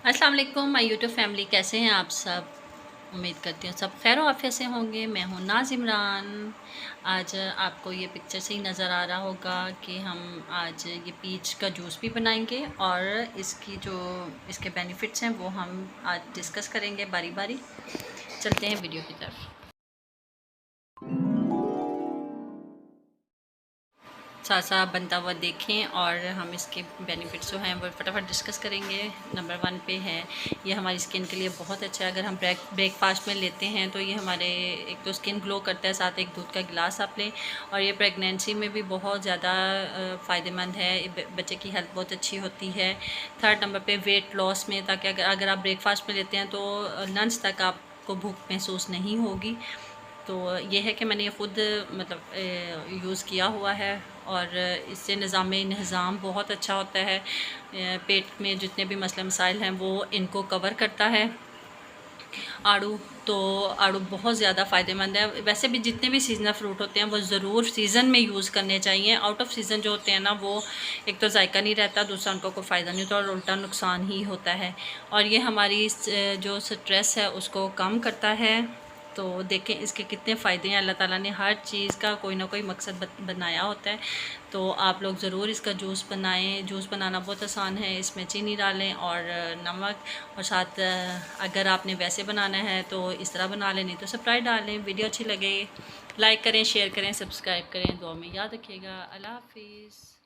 अस्सलाम वालेकुम my YouTube family, कैसे हैं आप सब। उम्मीद करती हूँ सब खैर आफियत से होंगे। मैं हूँ नाज इमरान। आज आपको ये पिक्चर से ही नज़र आ रहा होगा कि हम आज ये पीच का जूस भी बनाएंगे और इसकी जो इसके बेनिफिट्स हैं वो हम आज डिस्कस करेंगे बारी बारी। चलते हैं वीडियो की तरफ। साथ साथ बनता हुआ देखें और हम इसके बेनिफिट्स जो हैं वो फटाफट डिस्कस करेंगे। नंबर 1 पे है, ये हमारी स्किन के लिए बहुत अच्छा है। अगर हम ब्रेकफास्ट में लेते हैं तो ये हमारे एक तो स्किन ग्लो करता है, साथ एक दूध का गिलास आप लें। और ये प्रेगनेंसी में भी बहुत ज़्यादा फ़ायदेमंद है, बच्चे की हेल्थ बहुत अच्छी होती है। थर्ड नंबर पे वेट लॉस में, ताकि अगर आप ब्रेकफास्ट में लेते हैं तो लंच तक आपको भूख महसूस नहीं होगी। तो ये है कि मैंने ये ख़ुद मतलब यूज़ किया हुआ है और इससे निज़ाम बहुत अच्छा होता है। पेट में जितने भी मसले मसाइल हैं वो इनको कवर करता है। आड़ू, तो आड़ू बहुत ज़्यादा फ़ायदेमंद है। वैसे भी जितने भी सीज़नल फ्रूट होते हैं वो ज़रूर सीज़न में यूज़ करने चाहिए। आउट ऑफ सीज़न जो होते हैं ना, वो एक तो जायका नहीं रहता, दूसरा उनको कोई फ़ायदा नहीं होता और उल्टा नुकसान ही होता है। और ये हमारी जो स्ट्रेस है उसको कम करता है। तो देखें इसके कितने फ़ायदे हैं। अल्लाह ताला ने हर चीज़ का कोई ना कोई मकसद बनाया होता है। तो आप लोग ज़रूर इसका जूस बनाएं। जूस बनाना बहुत आसान है। इसमें चीनी डालें और नमक, और साथ अगर आपने वैसे बनाना है तो इस तरह बना लें, नहीं तो स्प्राइट डालें। वीडियो अच्छी लगे लाइक करें, शेयर करें, सब्सक्राइब करें। दुआ में याद रखिएगा। अल्लाह हाफिज़।